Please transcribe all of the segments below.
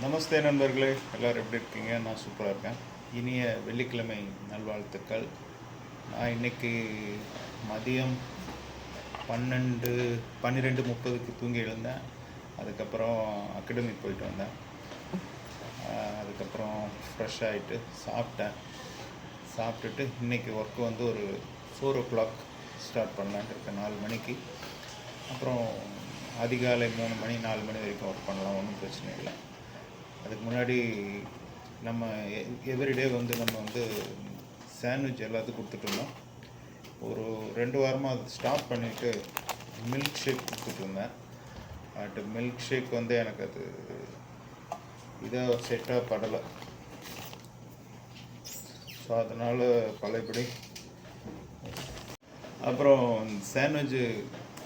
நமஸ்தே நண்பர்களே, எல்லோரும் எப்படி இருக்கீங்க? நான் சூப்பராக இருக்கேன். இனிய வெள்ளிக்கிழமை நல்வாழ்த்துக்கள். நான் இன்றைக்கி மதியம் 12:30க்கு தூங்கி எழுந்தேன். அதுக்கப்புறம் அகாடமி போயிட்டு வந்தேன். அதுக்கப்புறம் ஃப்ரெஷ் ஆகிட்டு சாப்பிட்டுட்டு இன்றைக்கி ஒர்க்கு வந்து ஒரு 4 o'clock ஸ்டார்ட் பண்ணலான்ட்டு இருக்கேன், 4 மணிக்கு. அப்புறம் அதிகாலை 3 மணி 4 மணி வரைக்கும் ஒர்க் பண்ணலாம், ஒன்றும் பிரச்சனை இல்லை. அதுக்கு முன்னாடி நம்ம எவ்ரிடே வந்து நம்ம வந்து சாண்ட்விச் எல்லாத்துக்கும் கொடுத்துட்ருந்தோம். ஒரு 2 வாரமாக அது ஸ்டாப் பண்ணிவிட்டு மில்க் ஷேக் கொடுத்துட்ருந்தேன். பட் மில்க் ஷேக் வந்து எனக்கு அது இதாக செட்டாக படலை. ஸோ அதனால் பழையபடி அப்புறம் சாண்ட்விட்சு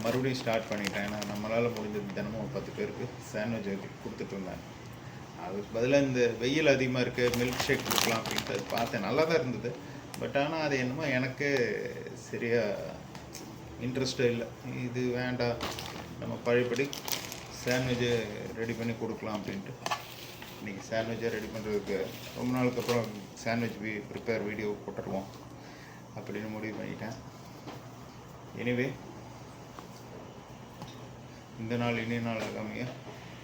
மறுபடியும் ஸ்டார்ட் பண்ணிட்டேன். ஏன்னா நம்மளால் முடிஞ்சது தினமும் 10 பேருக்கு சாண்ட்விட்ச் கொடுத்துட்ருந்தேன். அதுக்கு பதிலாக இந்த வெயில் அதிகமாக இருக்குது, மில்க் ஷேக் கொடுக்கலாம் அப்படின்ட்டு அது பார்த்தேன். நல்லா தான் இருந்தது. பட் ஆனால் அது என்னமோ எனக்கு சரியாக இன்ட்ரெஸ்டே இல்லை. இது வேண்டாம், நம்ம பழையபடி சாண்ட்விட்சு ரெடி பண்ணி கொடுக்கலாம் அப்படின்ட்டு இன்றைக்கி சாண்ட்விட்சை ரெடி பண்ணுறதுக்கு ரொம்ப நாளுக்கு அப்புறம் சாண்ட்விச் ப்ரிப்பேர் வீடியோ போட்டுருவோம் அப்படின்னு முடிவு பண்ணிட்டேன். எனிவே, இந்த நாள் இனிய நாள் அமைய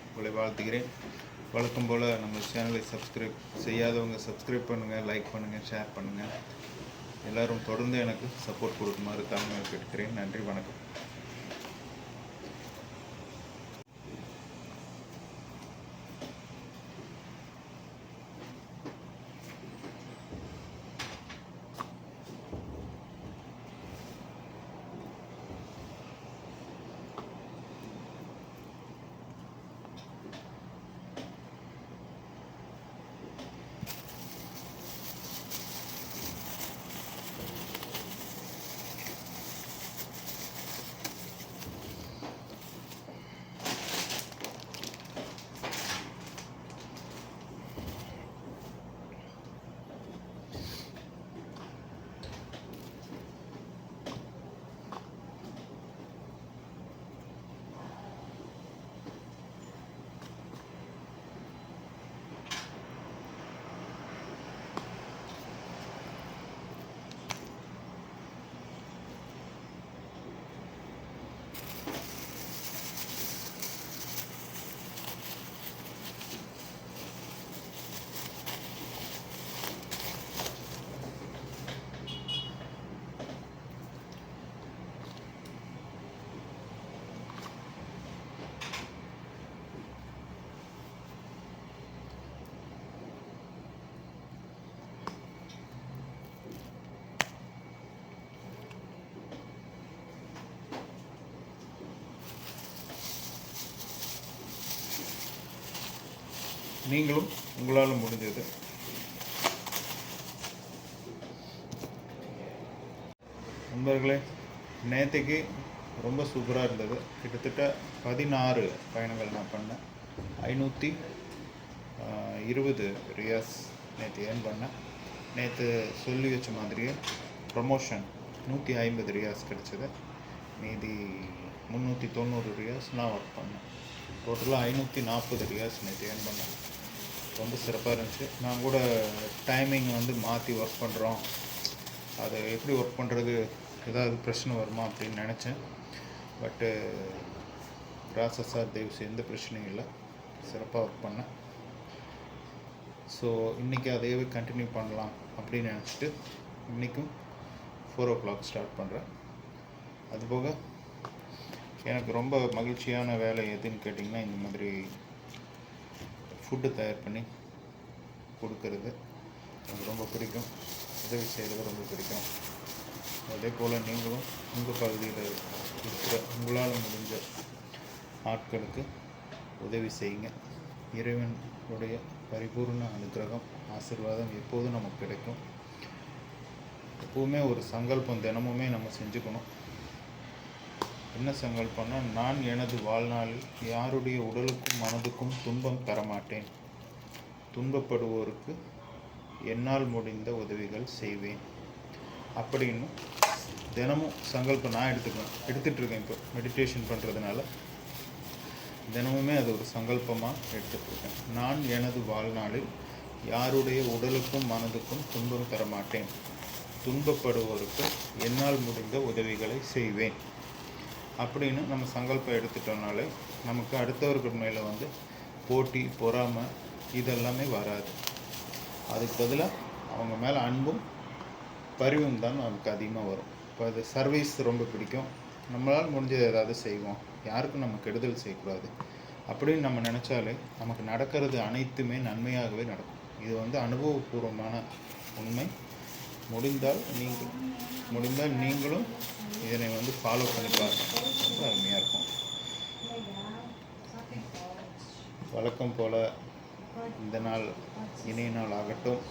உங்களை வாழ்த்துகிறேன். வழக்கம் போல் நம்ம சேனலை சப்ஸ்கிரைப் செய்யாதவங்க சப்ஸ்கிரைப் பண்ணுங்கள், லைக் பண்ணுங்கள், ஷேர் பண்ணுங்கள். எல்லோரும் தொடர்ந்து எனக்கு சப்போர்ட் கொடுக்குமாறு தாழ்மையாக கேட்கிறேன். நன்றி, வணக்கம். நீங்களும் உங்களால் முடிஞ்சது நண்பர்களே. நேற்றுக்கு ரொம்ப சூப்பராக இருந்தது. கிட்டத்தட்ட 16 பயணங்கள் நான் பண்ணேன். 520 ரியாஸ் நேற்று ஏர்ன் பண்ணேன். நேற்று சொல்லி வச்ச மாதிரியே ப்ரமோஷன் 150 ரியாஸ் கிடச்சிது. மீதி 390 ரியாஸ் நான் ஒர்க் பண்ணேன். டோட்டலாக 540 ரியாஸ் நேற்று ஏர்ன் பண்ணேன். ரொம்ப சிறப்பாக இருந்துச்சு. நான் கூட டைமிங் வந்து மாற்றி ஒர்க் பண்ணுறோம், அது எப்படி ஒர்க் பண்ணுறது, ஏதாவது பிரச்சனை வருமா அப்படின்னு நினச்சேன். பட்டு ப்ராசஸாக தயவுசு எந்த பிரச்சனையும் இல்லை, சிறப்பாக ஒர்க் பண்ணேன். ஸோ இன்றைக்கி அதையவே கண்டினியூ பண்ணலாம் அப்படின்னு நினச்சிட்டு இன்றைக்கும் 4 o'clock ஸ்டார்ட் பண்ணுறேன். அதுபோக எனக்கு ரொம்ப மகிழ்ச்சியான வேலை எதுன்னு கேட்டிங்கன்னா, இந்த மாதிரி ஃபுட்டு தயார் பண்ணி கொடுக்கறது எனக்கு ரொம்ப பிடிக்கும். உதவி செய்கிறது ரொம்ப பிடிக்கும். அதே போல் நீங்களும் உங்கள் பகுதியில் இருக்கிற உங்களால் முடிஞ்ச ஆட்களுக்கு உதவி செய்யுங்க. இறைவனுடைய பரிபூர்ண அனுகிரகம், ஆசீர்வாதம் எப்போதும் நமக்கு கிடைக்கும். எப்போவுமே ஒரு சங்கல்பம் தினமுமே நம்ம செஞ்சுக்கணும். என்ன சங்கல்பம்னா, நான் எனது வாழ்நாளில் யாருடைய உடலுக்கும் மனதுக்கும் துன்பம் தரமாட்டேன். துன்பப்படுவோருக்கு என்னால் முடிந்த உதவிகள் செய்வேன் அப்படின்னு தினமும் சங்கல்பம் நான் எடுத்துகிட்ருக்கேன். இப்போ மெடிடேஷன் பண்ணுறதுனால தினமுமே அது ஒரு சங்கல்பமாக எடுத்துகிட்ருக்கேன். நான் எனது வாழ்நாளில் யாருடைய உடலுக்கும் மனதுக்கும் துன்பம் தரமாட்டேன். துன்பப்படுவோருக்கு என்னால் முடிந்த உதவிகளை செய்வேன் அப்படின்னு நம்ம சங்கல்பம் எடுத்துட்டோம்னாலே நமக்கு அடுத்தவர்கள் மேலே வந்து போட்டி, பொறாமை இதெல்லாமே வராது. அதுக்கு பதிலாக அவங்க மேலே அன்பும் பரிவும் தான் நமக்கு அதிகமாக வரும். இப்போ அது சர்வீஸ் ரொம்ப பிடிக்கும், நம்மளால் முடிஞ்சது ஏதாவது செய்வோம், யாருக்கும் நம்ம கெடுதல் செய்யக்கூடாது அப்படின்னு நம்ம நினச்சாலே நமக்கு நடக்கிறது அனைத்துமே நன்மையாகவே நடக்கும். இது வந்து அனுபவபூர்வமான உண்மை. முடிந்தால் நீங்களும் இதனை வந்து ஃபாலோ பண்ணி பாருங்கள், ரொம்ப அருமையாக இருக்கும். வழக்கம் போல் இந்த நாள் இனிய நாள் ஆகட்டும்.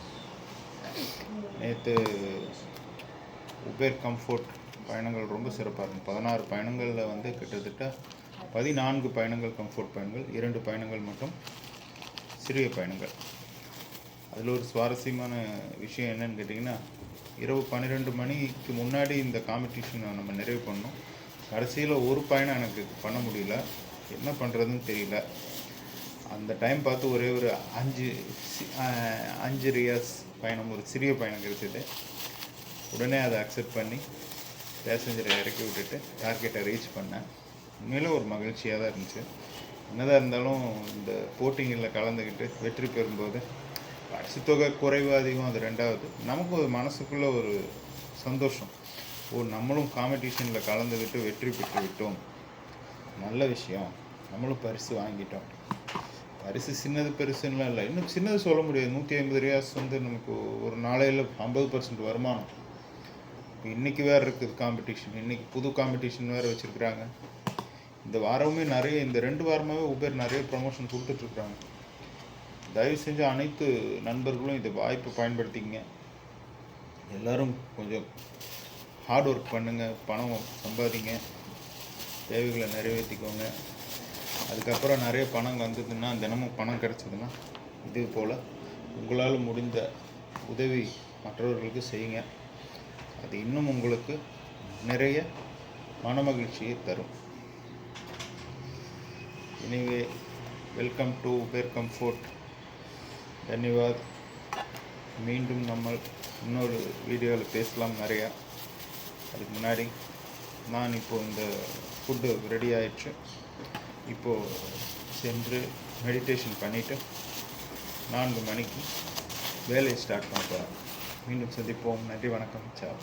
நேற்று உபேர் கம்ஃபோர்ட் பயணங்கள் ரொம்ப சிறப்பாக இருக்கும். 16 பயணங்களில் வந்து கிட்டத்தட்ட 14 பயணங்கள் கம்ஃபோர்ட் பயணங்கள், 2 பயணங்கள் மட்டும் சிறிய பயணங்கள். அதில் ஒரு சுவாரஸ்யமான விஷயம் என்னன்னு கேட்டிங்கன்னா, இரவு 12 மணிக்கு முன்னாடி இந்த காம்படிஷனை நம்ம நிறைவு பண்ணோம். கடைசியில் ஒரு பயணம் எனக்கு பண்ண முடியல, என்ன பண்ணுறதுன்னு தெரியல. அந்த டைம் பார்த்து ஒரே ஒரு 5 ரியாஸ் பயணம், ஒரு சிறிய பயணம் கிடைச்சிது. உடனே அதை அக்செப்ட் பண்ணி பேசஞ்சரை இறக்கி விட்டுட்டு டார்கெட்டை ரீச் பண்ணேன். உண்மையில ஒரு மகிழ்ச்சியாக தான் இருந்துச்சு. என்னதான் இருந்தாலும் இந்த போட்டிங்களில் கலந்துக்கிட்டு வெற்றி பெறும்போது பரிசு தொகை குறைவு அதிகம் அது ரெண்டாவது, நமக்கு ஒரு மனசுக்குள்ளே ஒரு சந்தோஷம். நம்மளும் காம்படிஷனில் கலந்துக்கிட்டு வெற்றி பெற்று விட்டோம், நல்ல விஷயம், நம்மளும் பரிசு வாங்கிட்டோம். பரிசு சின்னது பெருசுன்னா இல்லை, இன்னும் சின்னது சொல்ல முடியாது. 150 ரியாஸ் வந்து நமக்கு ஒரு நாளையில் 50% வருமானம். இப்போ இன்றைக்கி வேறு இருக்குது காம்படிஷன், இன்றைக்கி புது காம்படிஷன் வேறு வச்சுருக்குறாங்க. இந்த வாரமே நிறைய, இந்த 2 வாரமாகவே உபேர் நிறைய ப்ரமோஷன் கொடுத்துட்ருக்குறாங்க. தயவு செஞ்சு அனைத்து நண்பர்களும் இந்த வாய்ப்பை பயன்படுத்திங்க. எல்லோரும் கொஞ்சம் ஹார்ட் ஒர்க் பண்ணுங்கள், பணம் சம்பாதிங்க, தேவைகளை நிறைவேற்றிக்கோங்க. அதுக்கப்புறம் நிறைய பணம் வந்ததுன்னா, தினமும் பணம் கிடச்சிதுன்னா இது போல் உங்களால் முடிந்த உதவி மற்றவர்களுக்கு செய்யுங்க. அது இன்னும் உங்களுக்கு நிறைய மனமகிழ்ச்சியை தரும். Anyway, welcome to Uber comfort. தன்யவாத். மீண்டும் நம்ம இன்னொரு வீடியோவில் பேசலாம் நிறையா. அதுக்கு முன்னாடி நான் இப்போது இந்த ஃபுட்டு ரெடி ஆயிடுச்சு. இப்போது சென்று மெடிடேஷன் பண்ணிவிட்டு 4 மணிக்கு வேலையை ஸ்டார்ட் பண்ண போகிறேன். மீண்டும் சந்திப்போம். நன்றி, வணக்கம், சார்.